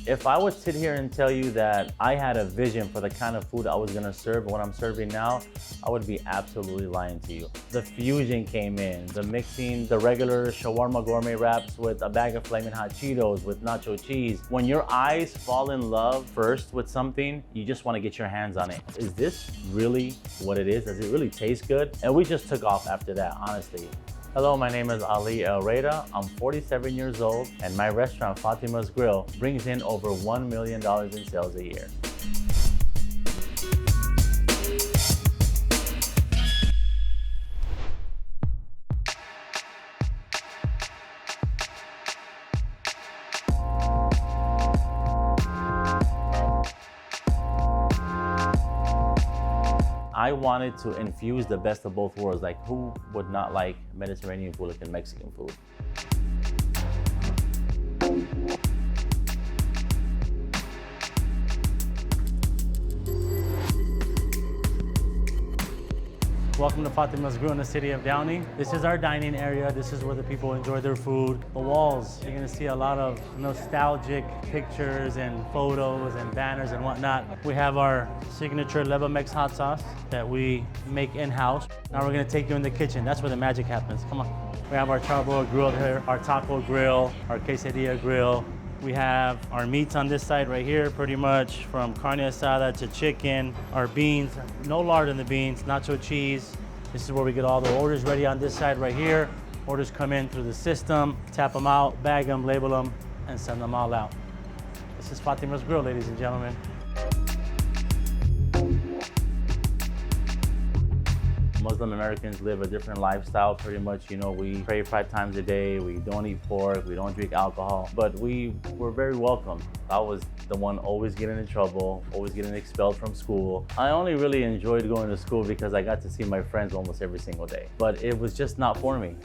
If I would sit here and tell you that I had a vision for the kind of food I was gonna serve and what I'm serving now, I would be absolutely lying to you. The fusion came in, the mixing the regular shawarma gourmet wraps with a bag of flaming hot Cheetos with nacho cheese. When your eyes fall in love first with something, you just wanna get your hands on it. Is this really what it is? Does it really taste good? And we just took off after that, honestly. Hello, my name is Elreda. I'm 47 years old, and my restaurant, Fatima's Grill, brings in over $1 million in sales a year. I wanted to infuse the best of both worlds. Like, who would not like Mediterranean food and Mexican food? Welcome to Fatima's Grill in the city of Downey. This is our dining area. This is where the people enjoy their food. The walls, you're gonna see a lot of nostalgic pictures and photos and banners and whatnot. We have our signature Lebamex hot sauce that we make in-house. Now we're gonna take you in the kitchen. That's where the magic happens. Come on. We have our charbroil grill here, our taco grill, our quesadilla grill. We have our meats on this side right here, pretty much from carne asada to chicken. Our beans, no lard in the beans, nacho cheese. This is where we get all the orders ready on this side right here. Orders come in through the system, tap them out, bag them, label them, and send them all out. This is Fatima's Grill, ladies and gentlemen. Muslim Americans live a different lifestyle, pretty much. You know, we pray 5 times a day, we don't eat pork, we don't drink alcohol, but we were very welcome. I was the one always getting in trouble, always getting expelled from school. I only really enjoyed going to school because I got to see my friends almost every single day, but it was just not for me.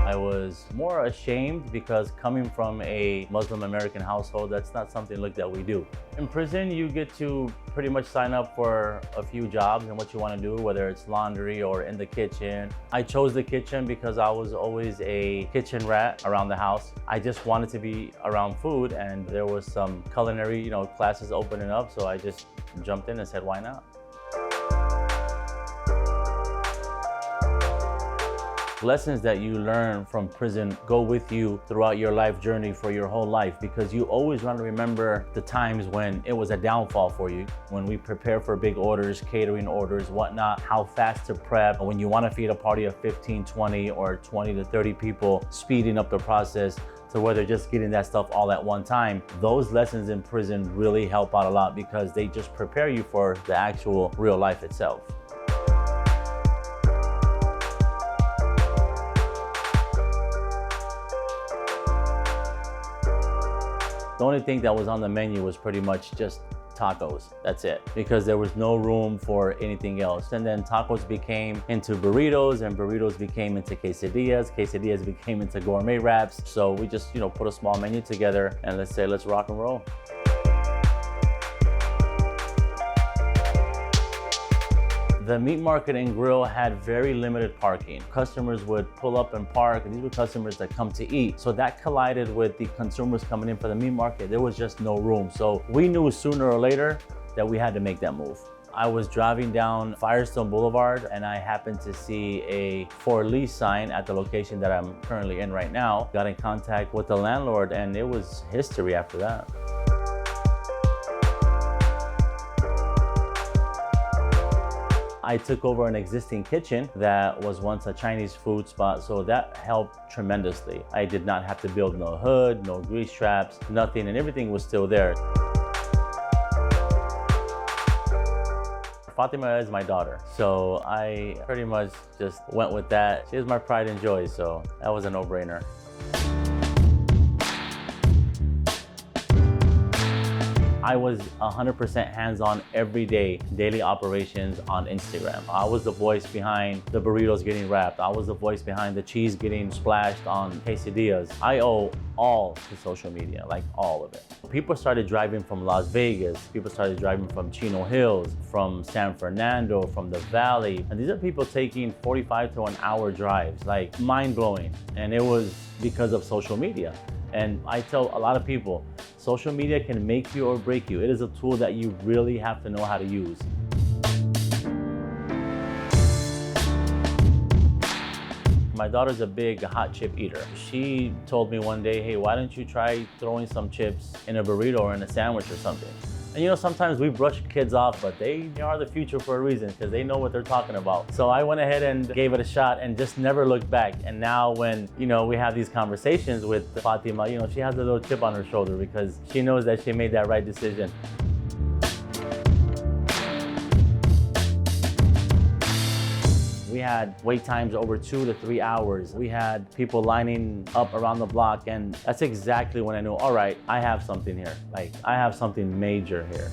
I was more ashamed because coming from a Muslim American household, that's not something like that we do. In prison, you get to pretty much sign up for a few jobs and what you want to do, whether it's laundry or in the kitchen. I chose the kitchen because I was always a kitchen rat around the house. I just wanted to be around food, and there was some culinary, classes opening up, so I just jumped in and said, why not? Lessons that you learn from prison go with you throughout your life journey for your whole life, because you always want to remember the times when it was a downfall for you, when we prepare for big orders, catering orders, whatnot, how fast to prep, when you want to feed a party of 15, 20, or 20 to 30 people, speeding up the process to where they're just getting that stuff all at one time. Those lessons in prison really help out a lot because they just prepare you for the actual real life itself. The only thing that was on the menu was pretty much just tacos. That's it, because there was no room for anything else. And then tacos became into burritos, and burritos became into quesadillas. Quesadillas became into gourmet wraps. So we just, put a small menu together and let's rock and roll. The meat market and grill had very limited parking. Customers would pull up and park, and these were customers that come to eat. So that collided with the consumers coming in for the meat market. There was just no room. So we knew sooner or later that we had to make that move. I was driving down Firestone Boulevard, and I happened to see a for lease sign at the location that I'm currently in right now. Got in contact with the landlord, and it was history after that. I took over an existing kitchen that was once a Chinese food spot, so that helped tremendously. I did not have to build no hood, no grease traps, nothing, and everything was still there. Fatima is my daughter, so I pretty much just went with that. She is my pride and joy, so that was a no-brainer. I was 100% hands-on every day, daily operations on Instagram. I was the voice behind the burritos getting wrapped. I was the voice behind the cheese getting splashed on quesadillas. I owe all to social media, like all of it. People started driving from Las Vegas. People started driving from Chino Hills, from San Fernando, from the Valley. And these are people taking 45 to an hour drives, like mind-blowing. And it was because of social media. And I tell a lot of people, social media can make you or break you. It is a tool that you really have to know how to use. My daughter's a big hot chip eater. She told me one day, hey, why don't you try throwing some chips in a burrito or in a sandwich or something? And you know, sometimes we brush kids off, but they are the future for a reason because they know what they're talking about. So I went ahead and gave it a shot and just never looked back. And now when, you know, we have these conversations with Fatima, you know, she has a little chip on her shoulder because she knows that she made that right decision. We had wait times over 2 to 3 hours. We had people lining up around the block, and that's exactly when I knew, all right, I have something here. Like, I have something major here.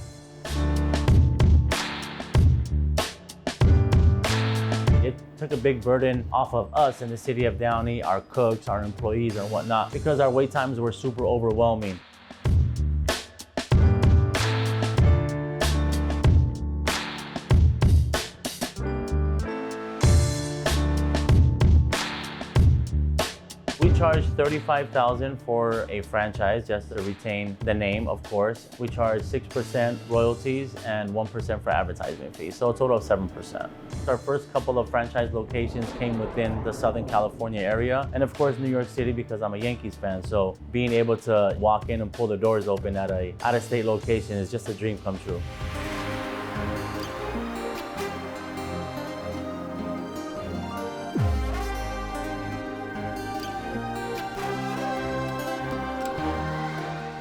It took a big burden off of us in the city of Downey, our cooks, our employees, and whatnot, because our wait times were super overwhelming. We charge $35,000 for a franchise just to retain the name, of course. We charge 6% royalties and 1% for advertisement fees, so a total of 7%. Our first couple of franchise locations came within the Southern California area, and of course New York City because I'm a Yankees fan, so being able to walk in and pull the doors open at a out-of-state location is just a dream come true.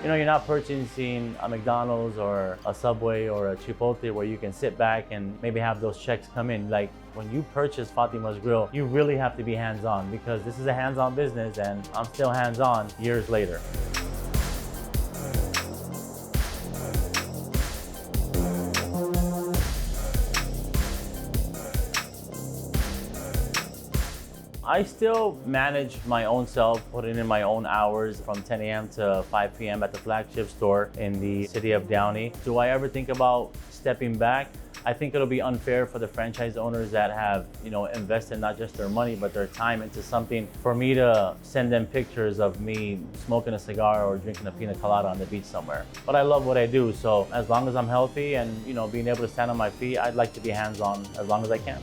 You know, you're not purchasing a McDonald's or a Subway or a Chipotle where you can sit back and maybe have those checks come in. Like, when you purchase Fatima's Grill, you really have to be hands-on because this is a hands-on business and I'm still hands-on years later. I still manage my own self, putting in my own hours from 10 a.m. to 5 p.m. at the flagship store in the city of Downey. Do I ever think about stepping back? I think it'll be unfair for the franchise owners that have, you know, invested not just their money, but their time into something for me to send them pictures of me smoking a cigar or drinking a pina colada on the beach somewhere. But I love what I do. So as long as I'm healthy and, you know, being able to stand on my feet, I'd like to be hands-on as long as I can.